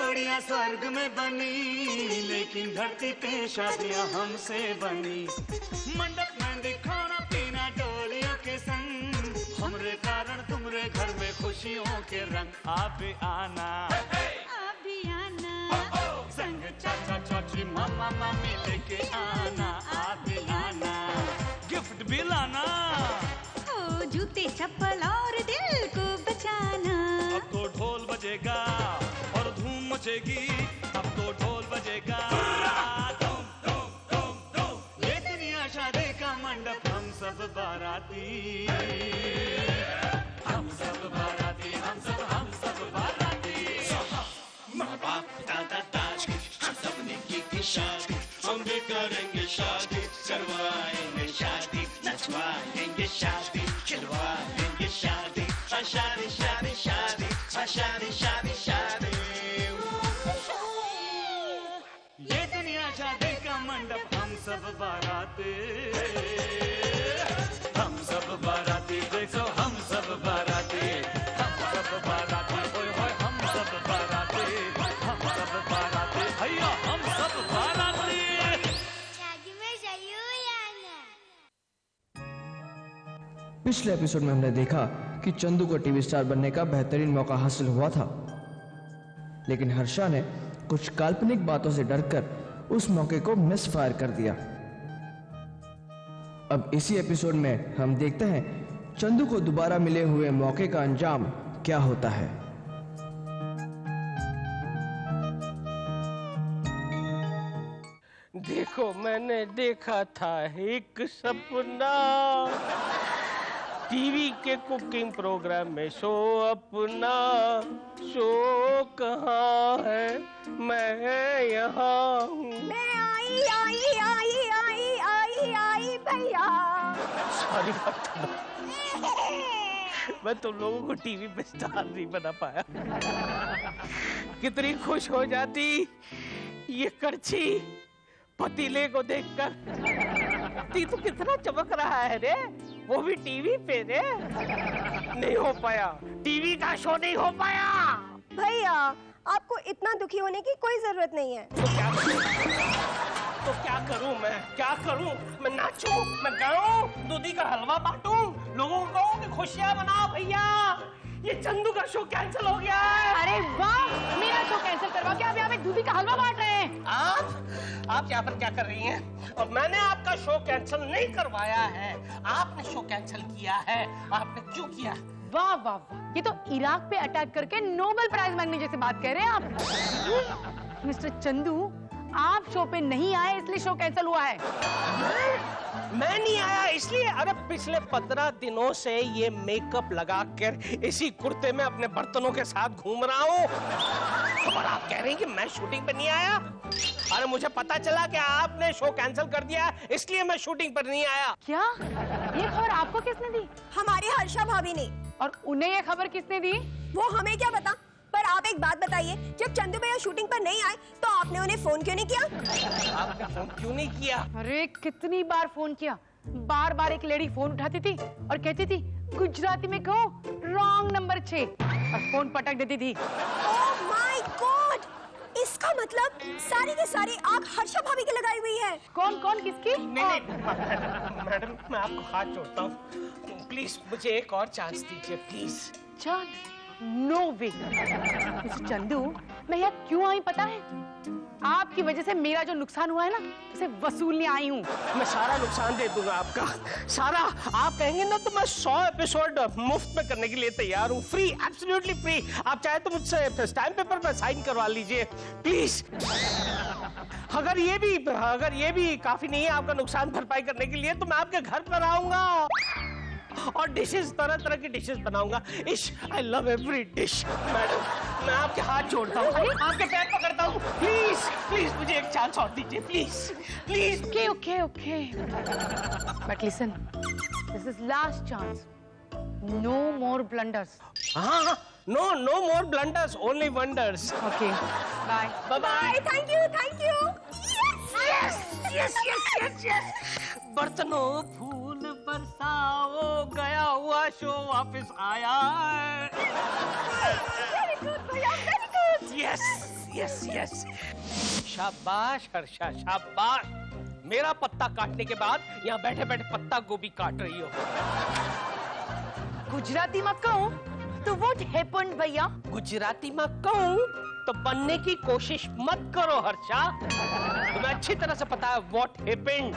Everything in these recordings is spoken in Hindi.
जोड़ियां स्वर्ग में बनी, लेकिन धरती पे शादियां हमसे बनी। मंडप में दिखाना पीना डोलियों के संग, हमरे कारण तुमरे घर में खुशियों के रंग। आप भी आना, आप भी आना, संग चाचा चाची मामा मामी लेके आना। आप भी आना, गिफ्ट भी लाना, ओ जूते चप्पल और दिल को बचाना। अब तो ढोल बजेगा और धूम मचेगी, अब तो ढोल बजेगा। धूम धूम धूम धूम, ये दुनिया शादी का मंडप, हम सब बाराती, हम सब बाराती, हम सब बाराती। माँ बाप दादा दाज की हम सब ने की शादी, हम भी करेंगे शादी, करवाएंगे शादी, नचवाएंगे शादी, खिलवाएंगे शादी, शादी शादी शादी, शादी शादी शादी। ये दुनिया शादी का मंडप, हम सब बाराती, हम सब बाराती। देखो हम सब बाराती, हम सब बाराती, होय होय हम सब बाराती, हम सब बाराती, भैया हम सब बाराती। शादी में जरूर आना। पिछले एपिसोड में हमने देखा कि चंदू को टीवी स्टार बनने का बेहतरीन मौका हासिल हुआ था, लेकिन हर्षा ने कुछ काल्पनिक बातों से डरकर उस मौके को मिसफायर कर दिया। अब इसी एपिसोड में हम देखते हैं चंदू को दोबारा मिले हुए मौके का अंजाम क्या होता है। देखो मैंने देखा था एक सपना, टीवी के कुकिंग प्रोग्राम में शो अपना, शो कहाँ है मैं यहाँ हूँ। मैं आई आई आई आई आई आई भैया। सॉरी मैं तुम लोगों को टीवी पे स्टार नहीं बना पाया। कितनी खुश हो जाती ये करछी पतीले को देखकर। ती तो कितना चमक रहा है रे, वो भी टीवी पे रे। नहीं हो पाया, टीवी का शो नहीं हो पाया। भैया आपको इतना दुखी होने की कोई जरूरत नहीं है। तो क्या करूं मैं, क्या करूं? मैं नाचूं, मैं गाऊं, दूधी का हलवा बांटूं, लोगों को कहूं कि खुशियां मनाओ भैया, ये चंदू का शो कैंसिल हो गया है। अरे वाह, मेरा शो कैंसिल करवा के आप यहाँ पे दूधी का हलवा बांट रहे हैं। आप यहाँ पर क्या कर रही हैं? और मैंने आपका शो कैंसिल नहीं करवाया है, आपने शो कैंसिल किया है। आपने क्यों किया? वाह वाह वाह, ये तो इराक पे अटैक करके नोबेल प्राइज मांगने जैसे बात कह रहे हैं आप। मिस्टर चंदू, आप शो पे नहीं आए इसलिए शो कैंसिल हुआ है। मैं नहीं आया इसलिए? अरे पिछले 15 दिनों से ये मेकअप लगाकर इसी कुर्ते में अपने बर्तनों के साथ घूम रहा हूँ, और आप कह रहे हैं कि मैं शूटिंग पे नहीं आया? अरे मुझे पता चला कि आपने शो कैंसिल कर दिया, इसलिए मैं शूटिंग पर नहीं आया। क्या? ये खबर आपको किसने दी? हमारी हर्षा भाभी ने। और उन्हें ये खबर किसने दी? वो हमें क्या पता, पर आप एक बात बताइए, जब चंदू भैया शूटिंग पर नहीं आए तो आपने उन्हें फोन क्यों नहीं किया? आपने फोन क्यों नहीं किया? अरे कितनी बार फोन किया, बार बार एक लेडी फोन उठाती थी और कहती थी गुजराती में कहो रॉन्ग नंबर 6 और फोन पटक देती थी। ओह माय गॉड, इसका मतलब सारी की सारी आग हर्षा भाभी की लगाई हुई है। कौन कौन किसकी? नहीं मैडम, मैं आपको हाथ जोड़ता हूँ, प्लीज मुझे एक और चांस दीजिए please. Chance? No way. Mister Chandu, मैं यहाँ क्यों आई पता है? आपकी वजह से मेरा जो नुकसान हुआ है ना, उसे वसूलने आई हूँ। मैं सारा नुकसान दे दूंगा आपका, सारा। आप कहेंगे ना तो मैं 100 एपिसोड मुफ्त में करने के लिए तैयार हूँ, फ्री, एब्सोल्युटली फ्री। आप चाहे तो मुझसे स्टैम्प पेपर पर साइन करवा लीजिए प्लीज। अगर ये भी काफी नहीं है आपका नुकसान भरपाई करने के लिए, तो मैं आपके घर पर आऊंगा और डिशेस, तरह तरह की डिशेस बनाऊंगा। I love every dish. Madam मैं आपके हाथ जोड़ता हूँ, आपके पैर पकड़ता हूँ, प्लीज प्लीज मुझे एक चांस और दीजिए please please. Okay but listen, this is last chance, no more blunders. हाँ, no more blunders, only wonders. Okay bye bye. Thank you. Yes. बर्तनों फूल बरसाओ, गया हुआ शो वापस आया है। यस यस यस, शाबाश हर्षा शाबाश। मेरा पत्ता काटने के बाद यहाँ बैठे बैठे पत्ता गोभी काट रही हो। गुजराती में कहूँ तो व्हाट हैपेंड भैया? गुजराती में कहूँ तो बनने की कोशिश मत करो हर्षा, तुम्हें अच्छी तरह से पता है व्हाट हैपेंड।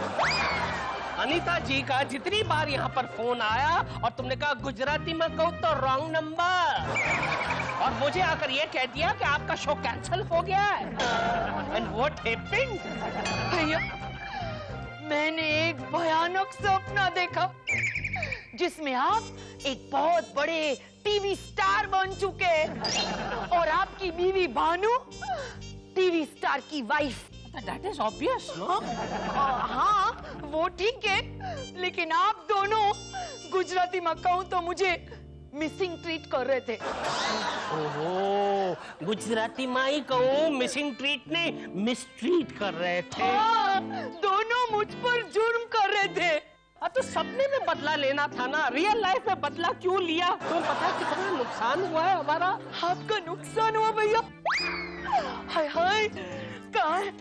अनीता जी का जितनी बार यहाँ पर फोन आया और तुमने कहा गुजराती में कहूँ तो रॉन्ग नंबर, और मुझे आकर ये कह दिया कि आपका शो कैंसिल हो गया है। And what happened? भैया मैंने एक भयानक सपना देखा जिसमें आप एक बहुत बड़े टीवी स्टार बन चुके और आपकी बीवी भानु टीवी स्टार की wife. That is obvious, no? हाँ वो ठीक है, लेकिन आप दोनों गुजराती में कहूँ तो मुझे मिसिंग ट्रीट कर रहे थे। ओहो, गुजराती में ही कहूँ मिसिंग ट्रीट नहीं, मिसट्रीट कर रहे थे। हाँ, दोनों मुझ पर जुर्म कर रहे थे। तो सपने में बदला लेना था ना, रियल लाइफ में बदला क्यों लिया? तुम्हें पता है कितना नुकसान हुआ है हमारा? आपका नुकसान हुआ भैया? हाय हाय, कहाँ है?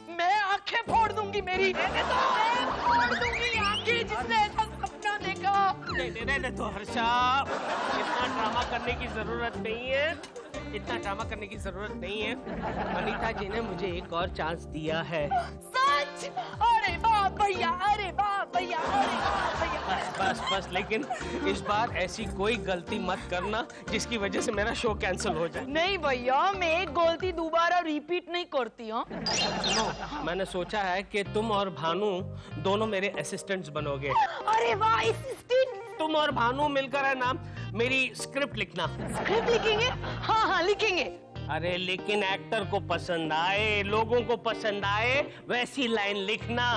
मैं आंखें फोड़ दूंगी मेरी, मैं फोड़ दूंगी आंखें जिसने ऐसा सपना देखा। नहीं तो हर्षा, इतना ड्रामा करने की जरूरत नहीं है, इतना ड्रामा करने की जरूरत नहीं है। अनीता जी ने मुझे एक और चांस दिया है। सच? अरे वाह भैया, अरे वाह भैया, अरे वाह भैया। बस लेकिन इस बार ऐसी कोई गलती मत करना जिसकी वजह से मेरा शो कैंसिल हो जाए। नहीं भैया, मैं एक गलती दोबारा रिपीट नहीं करती हूँ। मैंने सोचा है कि तुम और भानु दोनों मेरे असिस्टेंट्स बनोगे। अरे वाह, असिस्टेंट? तुम और भानु मिलकर है ना मेरी स्क्रिप्ट लिखना। स्क्रिप्ट लिखेंगे? हाँ लिखेंगे। अरे लेकिन एक्टर को पसंद आए, लोगों को पसंद आए वैसी लाइन लिखना,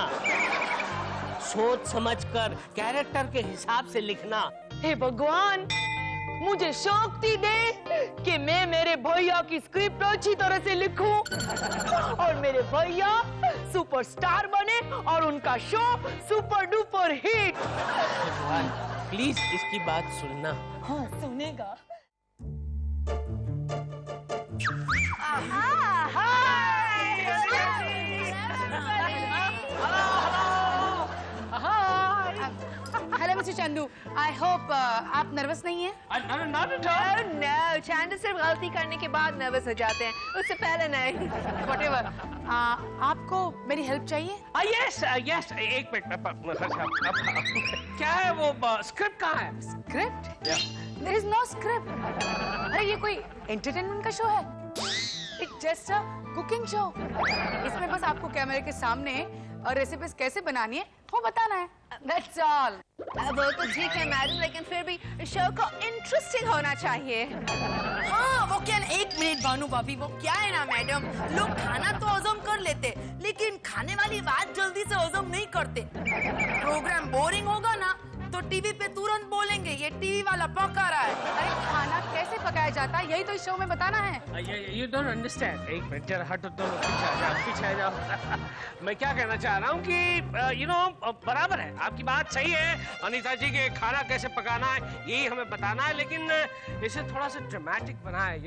सोच समझकर कैरेक्टर के हिसाब से लिखना। हे भगवान, मुझे शक्ति दे कि मैं मेरे भैया की स्क्रिप्ट अच्छी तरह से लिखूं और मेरे भैया सुपरस्टार बने और उनका शो सुपर डुपर हिट। भगवान प्लीज इसकी बात सुनना। हाँ सुनेगा। Hello mister Chandu, I hope आप नर्वस नहीं हैं? नो, चंदू सिर्फ गलती करने के बाद नर्वस हो जाते हैं, उससे पहले नहीं। Whatever. आपको मेरी हेल्प चाहिए? यस यस, एक मिनट। क्या है वो स्क्रिप्ट कहाँ है? Script? There is no script. अरे ये कोई एंटरटेनमेंट का शो है? It's just a cooking show. इसमें बस आपको कैमरे के सामने और रेसिपीज कैसे बनानी है वो बताना है। That's all. वो तो ठीक है मैडम, लेकिन फिर भी शो को इंटरेस्टिंग होना चाहिए। हाँ वो क्या, एक मिनट भानु भाभी, वो क्या है ना मैडम, लोग खाना तो हजम कर लेते लेकिन खाने वाली बात जल्दी से हजम नहीं करते। प्रोग्राम बोरिंग होगा ना तो टीवी पे तुरंत बोलेंगे ये टीवी वाला पका रहा है। अरे खाना कैसे पकाया जाता है यही तो इस शो में बताना है। You don't understand. एक मिनट जरा हटो, दोनों पीछे आ जाओ। मैं क्या कहना चाह रहा हूँ कि बराबर है, आपकी बात सही है। अनीता जी के खाना कैसे पकाना है यही हमें बताना है, लेकिन इसे थोड़ा सा ड्रामेटिक बना है,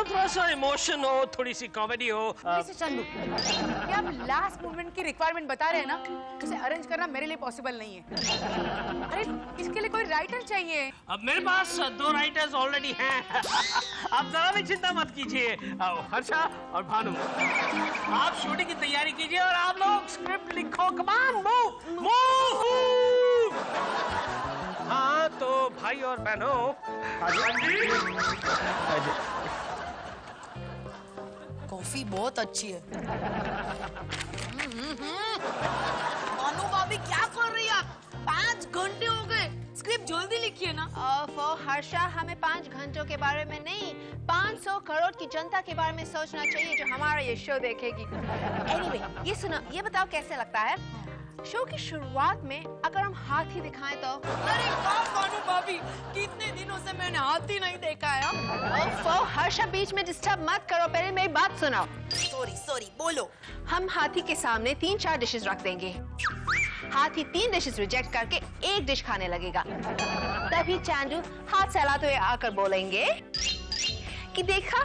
थोड़ा सा इमोशन हो, थोड़ी सी कॉमेडी हो। चंदू, क्या आप लास्ट मोमेंट की रिक्वायरमेंट बता रहे हैं ना, उसे अरेंज करना मेरे लिए पॉसिबल नहीं है। अरे इसके लिए कोई राइटर चाहिए। अब मेरे पास 2 राइटर्स ऑलरेडी हैं। आप जरा भी चिंता मत कीजिए। हर्षा और भानु, आप शूटिंग की तैयारी कीजिए और आप लोग स्क्रिप्ट लिखो। Come on, move. हाँ तो भाई और बहनों, कॉफी बहुत अच्छी है। भानु भाभी क्या कर रही है आप? 5 घंटे हो गए, स्क्रिप्ट जल्दी लिखिए ना। हर्षा, हमें 5 घंटों के बारे में नहीं, 500 करोड़ की जनता के बारे में सोचना चाहिए जो हमारा ये शो देखेगी। एनीवे, ये सुनो, ये बताओ कैसे लगता है शो की शुरुआत में अगर हम हाथी दिखाएं तो? अरे वाह भानु भाभी, कितने दिनों से मैंने हाथी नहीं देखा है। हर्षा बीच में डिस्टर्ब मत करो, पहले मेरी बात सुनाओ। सॉरी बोलो। हम हाथी के सामने 3-4 डिशेस रख देंगे। हाथी 3 डिशेस रिजेक्ट करके 1 डिश खाने लगेगा। तभी चांदू हाथ सहलाते हुए आकर बोलेंगे कि देखा,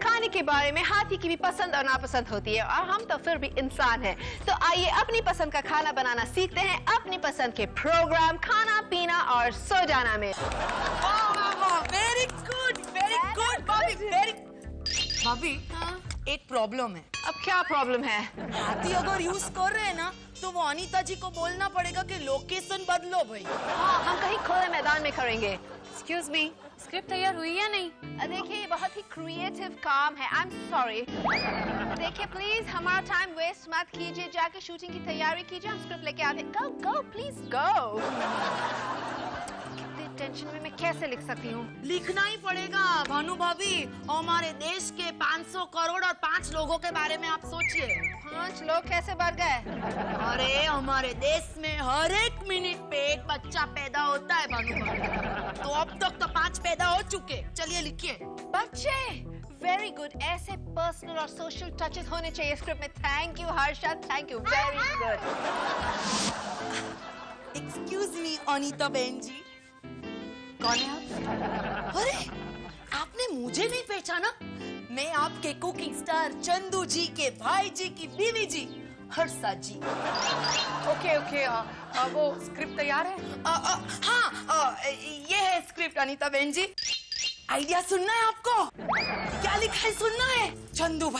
खाने के बारे में हाथी की भी पसंद और नापसंद होती है और हम तो फिर भी इंसान हैं। तो आइए अपनी पसंद का खाना बनाना सीखते हैं अपनी पसंद के प्रोग्राम खाना पीना और सो जाना में। वेरी गुड भाभी, वेरी। भाभी, एक प्रॉब्लम है। अब क्या प्रॉब्लम है? हाथी अगर यूज कर रहे हैं ना, तो वो अनीता जी को बोलना पड़ेगा कि लोकेशन बदलो भाई। हाँ, हम कहीं खुले मैदान में करेंगे। एक्सक्यूज मी, स्क्रिप्ट तैयार हुई या नहीं? देखिए, ये बहुत ही क्रिएटिव काम है। I am sorry. देखिए प्लीज हमारा टाइम वेस्ट मत कीजिए, जाके शूटिंग की तैयारी कीजिए, हम स्क्रिप्ट लेके आते। गो गो प्लीज गो। कितने टेंशन में मैं कैसे लिख सकती हूँ? लिखना ही पड़ेगा भानु भाभी। हमारे देश के 500 करोड़ और 5 लोगों के बारे में आप सोचिए। 5 लोग कैसे बढ़ गए? अरे हमारे देश में हर एक मिनट पे एक बच्चा पैदा होता है भानु भाभी। तो अब तक तो 5 पैदा हो चुके। चलिए लिखिए। बच्चे, वेरी गुड। ऐसे पर्सनल और सोशल टचेस होने चाहिए स्क्रिप्ट में। Thank you Harsha, thank you, very good. Excuse me Anita बहन जी, कौन है आप? अरे आपने मुझे नहीं पहचाना? मैं आपके कुकिंग स्टार चंदू जी के भाई जी की बीवी जी हर्षा जी। ओके ओके, वो स्क्रिप्ट तैयार है? हाँ, ये है स्क्रिप्ट अनीता बहन जी। आइडिया सुनना है आपको? क्या लिखा है सुनना है? चंदू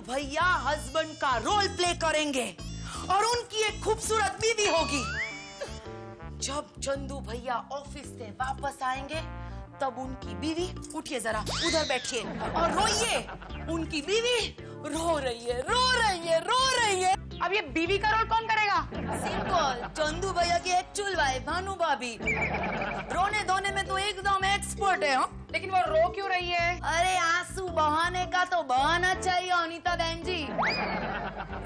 भैया हस्बैंड का रोल प्ले करेंगे और उनकी एक खूबसूरत बीवी होगी। जब चंदू भैया ऑफिस से वापस आएंगे तब उनकी बीवी, उठिए जरा उधर बैठिए और रोइए। उनकी बीवी रो रही है। अब ये बीवी का रोल कौन करेगा? सिंपल, चंदू भैया की एक्चुअल वाइफ भानु भाभी। रोने धोने में तो एकदम एक्सपर्ट है। लेकिन वो रो क्यों रही है? अरे आंसू बहाने का तो बहाना चाहिए अनीता बहन जी।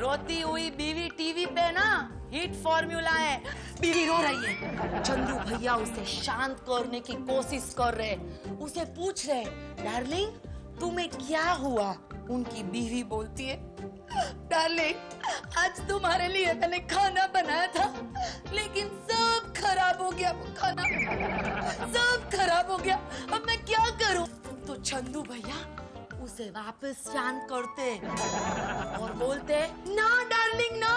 रोती हुई बीवी टीवी पे ना हिट फॉर्मूला है। बीवी रो रही है, चंदू भैया उसे शांत करने की कोशिश कर रहे, उसे पूछ रहे डार्लिंग तुम्हें क्या हुआ? उनकी बीवी बोलती है डार्लिंग आज तुम्हारे लिए मैंने खाना बनाया था लेकिन सब खराब हो गया, वो खाना सब खराब हो गया, अब मैं क्या करूं? तो चंदू भैया उसे वापस शांत करते और बोलते ना डार्लिंग ना,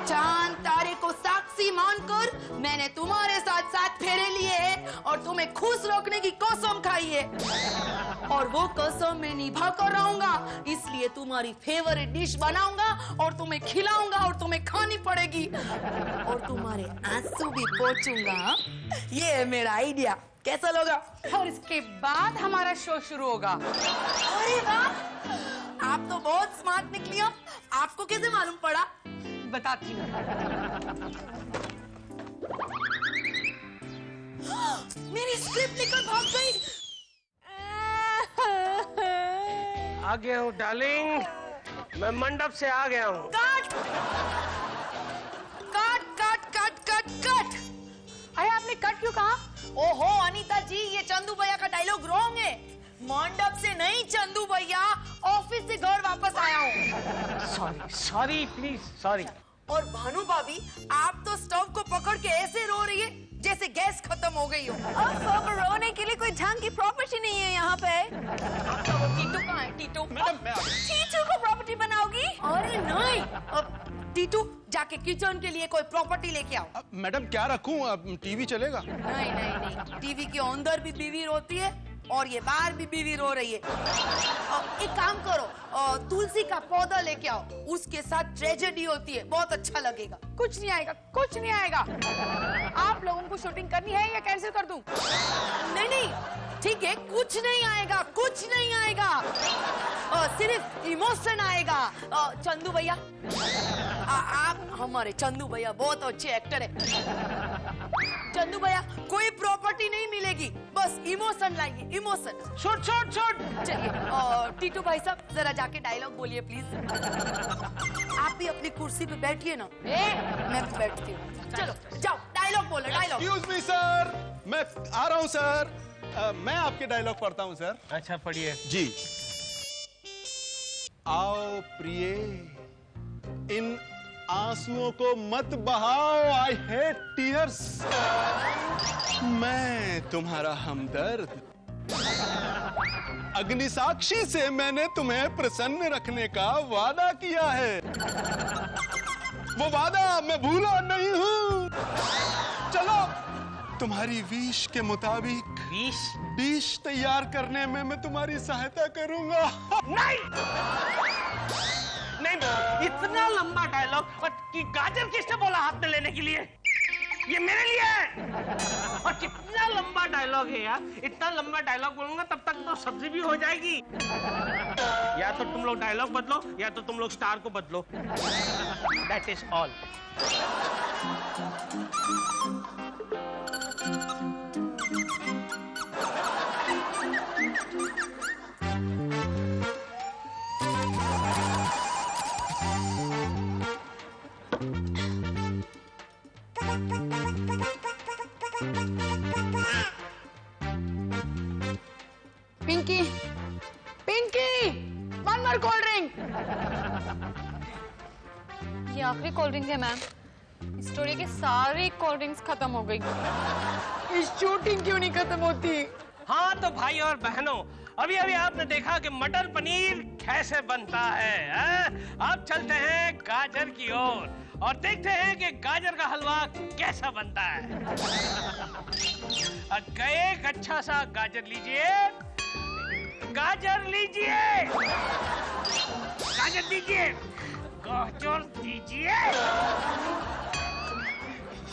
चांद तारे को साक्षी मानकर मैंने तुम्हारे साथ 7 फेरे लिए हैं और तुम्हें खुश रखने की कसम खाई है और वो कसम मैं निभा कर रहूंगा, इसलिए तुम्हारी फेवरेट डिश बनाऊंगा और तुम्हें खिलाऊंगा और तुम्हें खानी पड़ेगी और तुम्हारे आंसू भी पोंछूंगा। ये है मेरा आइडिया, कैसा लगा? और इसके बाद हमारा शो शुरू होगा। अरे वाह, आप तो बहुत स्मार्ट निकली हो। आपको कैसे मालूम पड़ा? बताती हूँ। मेरी स्क्रिप्ट लेकर भाग गई। आ गया हूँ डार्लिंग, मैं मंडप से आ गया हूँ। Cut cut cut cut cut cut. अरे आपने कट क्यों कहा? ओहो अनीता जी, ये चंदू भैया का डायलॉग रॉन्ग है। मंडप से नहीं चंदू भैया, ऑफिस से घर वापस आया हूँ। Sorry please sorry. और भानु भाभी आप तो स्टोव को पकड़ के ऐसे रो रही है जैसे गैस खत्म हो गई हो। अब रोने के लिए कोई ढंग की प्रॉपर्टी नहीं है यहाँ पे। आपका वो टीटू कहाँ है? टीटू टीटू को प्रॉपर्टी बनाओगी? अरे नहीं, अब टीटू जाके किचन के लिए कोई प्रॉपर्टी लेके आओ। मैडम क्या रखूं? अब टीवी चलेगा? नहीं नहीं नहीं, टीवी के अंदर भी बीवी रोती है और ये बाहर भी बीवी रो रही है। एक काम करो, तुलसी का पौधा लेके आओ, उसके साथ ट्रेजेडी होती है, बहुत अच्छा लगेगा। कुछ नहीं आएगा, कुछ नहीं आएगा। आप लोगों को शूटिंग करनी है या कैंसिल कर दूं? नहीं नहीं ठीक है, कुछ नहीं आएगा, कुछ नहीं आएगा, सिर्फ इमोशन आएगा। चंदू भैया, आप हमारे चंदू भैया बहुत अच्छे एक्टर है। चंदू भैया कोई प्रॉपर्टी नहीं मिलेगी, बस इमोशन लाइए, इमोशन। छोड़ छोड़ छोड़। चलिए टीटू भाई साहब जरा जाके डायलॉग बोलिए प्लीज। आप भी अपनी कुर्सी पे बैठिए ना। मैं भी बैठती हूँ। चलो जाओ डायलॉग बोलो, डायलॉग। एक्सक्यूज मी सर, मैं आ रहा हूँ सर। मैं आपके डायलॉग पढ़ता हूँ सर। अच्छा पढ़िए जी। आओ प्रिय, इन आंसुओं को मत बहाओ। I hate tears. मैं तुम्हारा हमदर्द। अग्निसाक्षी से मैंने तुम्हें प्रसन्न रखने का वादा किया है। वो वादा मैं भूला नहीं हूँ। चलो तुम्हारी विश के मुताबिक डिश तैयार करने में मैं तुम्हारी सहायता करूंगा। नहीं नहीं, इतना लंबा डायलॉग कि गाजर किसने बोला हाथ में लेने के लिए? ये मेरे लिए है। और कितना लंबा डायलॉग है यार, इतना लंबा डायलॉग बोलूंगा तब तक तो सब्जी भी हो जाएगी। या तो तुम लोग डायलॉग बदलो या तो तुम लोग स्टार को बदलो। That is all. Pinky, Pinky, one more cold drink. ये आखिरी कोल्ड ड्रिंक है मैम। स्टोरी की सारी कोल्ड ड्रिंक्स खत्म हो गई। इस शूटिंग क्यों नहीं खत्म होती? हाँ तो भाई और बहनों, अभी अभी आपने देखा कि मटर पनीर कैसे बनता है। अब चलते हैं गाजर की ओर और देखते हैं कि गाजर का हलवा कैसा बनता है। एक अच्छा सा गाजर लीजिए, गाजर लीजिए, गाजर दीजिए, गाजर दीजिए।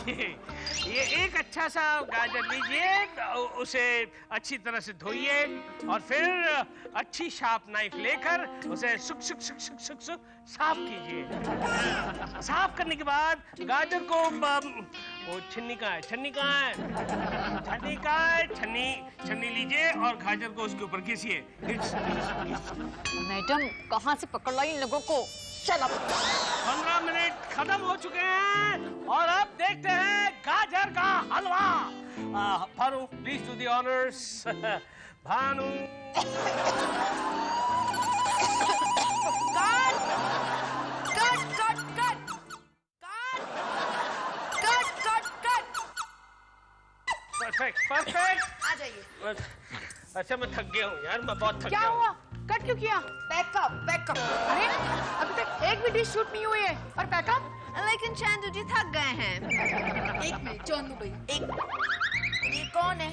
ये एक अच्छा सा गाजर लीजिए, उसे अच्छी तरह से धोइए और फिर अच्छी शार्प नाइफ लेकर उसे सुख सुख सुख सुख सुख सुख साफ कीजिए। साफ करने के बाद गाजर को वो छन्नी कहाँ है? छन्नी कहाँ है? छन्नी कहाँ है? छन्नी छन्नी लीजिए और गाजर को उसके ऊपर घिसिए। मैडम कहाँ से पकड़ लाई इन लोगों को? 15 मिनट खत्म हो चुके हैं और अब देखते हैं गाजर का हलवा। Bhanu please do the honours. Bhanu. Perfect perfect. आ जाइए। अच्छा मैं थक गया हूँ यार, मैं बहुत थक क्या गया हुआ? कट क्यों किया? Backup backup. अरे अभी तक एक भी डिश शूट नहीं हुई है और बैकअप? लेकिन चांदू जी थक गए हैं। एक मिनट चंदू भाई, ये कौन है?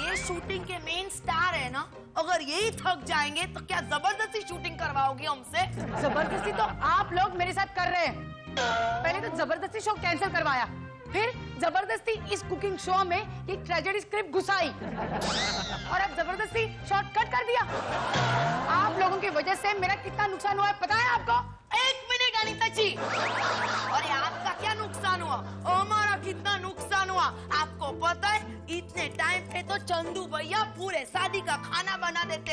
ये शूटिंग के मेन स्टार है ना। अगर यही थक जाएंगे तो क्या जबरदस्ती शूटिंग करवाओगे हमसे? जबरदस्ती तो आप लोग मेरे साथ कर रहे हैं। पहले तो जबरदस्ती शो कैंसिल करवाया, फिर जबरदस्ती इस कुकिंग शो में एक ट्रेजेडी स्क्रिप्ट घुसाई और अब जबरदस्ती शॉर्ट कट कर दिया। आप लोगों की वजह से मेरा कितना नुकसान हुआ है पता है आपको? एक मिनट अनीता जी, अरे आपका क्या नुकसान हुआ? हमारा कितना नुकसान हुआ आपको पता है? इतने टाइम पे तो चंदू भैया पूरे शादी का खाना बना देते।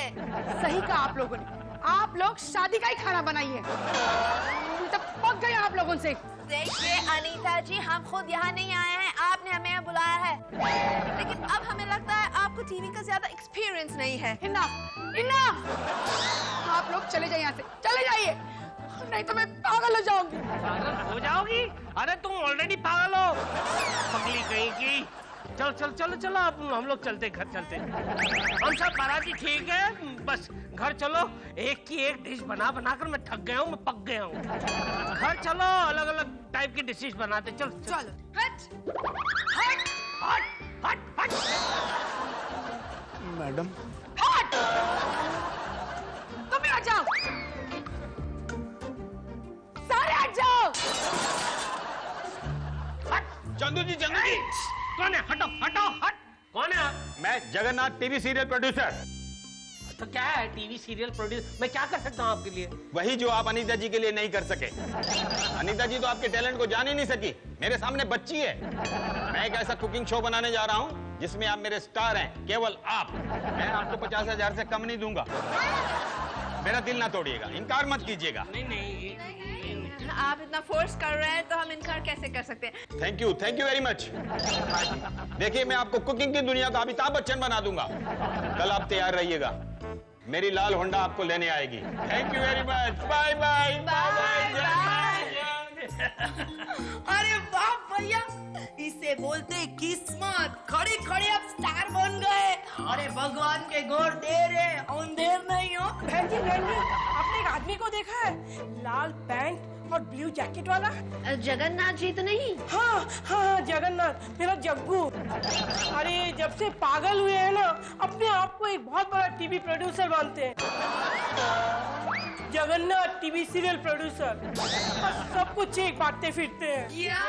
सही कहा आप लोगों ने, आप लोग शादी का ही खाना बनाइए। तब पक गए आप लोगों से। देखिए अनीता जी, हम खुद यहाँ नहीं आए हैं, आपने हमें यहाँ बुलाया है। लेकिन अब हमें लगता है आपको टीवी का ज्यादा एक्सपीरियंस नहीं है। इनफ इनफ, आप लोग चले जाइए यहाँ से, चले जाइए, नहीं तो मैं पागल हो जाऊंगी। पागल हो जाओगी? अरे तुम ऑलरेडी पागल हो, पगली कहीं की। चलो चलो चलो चलो, अब हम लोग चलते, घर चलते। हम सब बाराती ठीक है, बस घर चलो। एक की एक डिश बना बना कर मैं थक गया हूँ, मैं पक गया हूँ। घर चलो, अलग अलग टाइप की डिशेस बनाते। चलो चलो हट हट हट हट हट। मैडम हट, तुम भी हट जाओ, सारे हट जाओ। चंदू जी, चंदू जी, कौन है? हटो हटो हट। कौन है? मैं जगन्नाथ टीवी सीरियल प्रोड्यूसर। तो क्या है टीवी सीरियल प्रोड्यूस? मैं क्या कर सकता हूँ आपके लिए? वही जो आप अनीता जी के लिए नहीं कर सके। अनीता जी तो आपके टैलेंट को जान ही नहीं सकी, मेरे सामने बच्ची है। मैं एक ऐसा कुकिंग शो बनाने जा रहा हूँ जिसमें आप मेरे स्टार हैं, केवल आप। मैं आपको 50,000 से कम नहीं दूंगा। मेरा दिल ना तोड़िएगा, इनकार मत कीजिएगा। नहीं नहीं, आप इतना फोर्स कर रहे हैं तो हम इनकार कैसे कर सकते हैं? Thank you very much. देखिए मैं आपको कुकिंग की दुनिया का अमिताभ बच्चन बना दूंगा। कल आप तैयार रहिएगा, मेरी लाल होंडा आपको लेने आएगी। Thank you very much. Bye bye. अरे वाह भैया, इसे बोलते किस्मत। खड़े खड़े आप स्टार बन गए। अरे भगवान के गोर देर है, अंधेर नहीं हो। बहन जी आपने एक आदमी को देखा है, लाल पैंट और ब्लू जैकेट वाला? जगन्नाथ जी तो नहीं? हाँ जगन्नाथ, मेरा जग्गू। अरे जब से पागल हुए हैं ना, अपने आप को एक बहुत बड़ा टीवी प्रोड्यूसर मानते हैं। जगन्नाथ टीवी सीरियल प्रोड्यूसर, सब कुछ एक बांटते फिरते हैं। या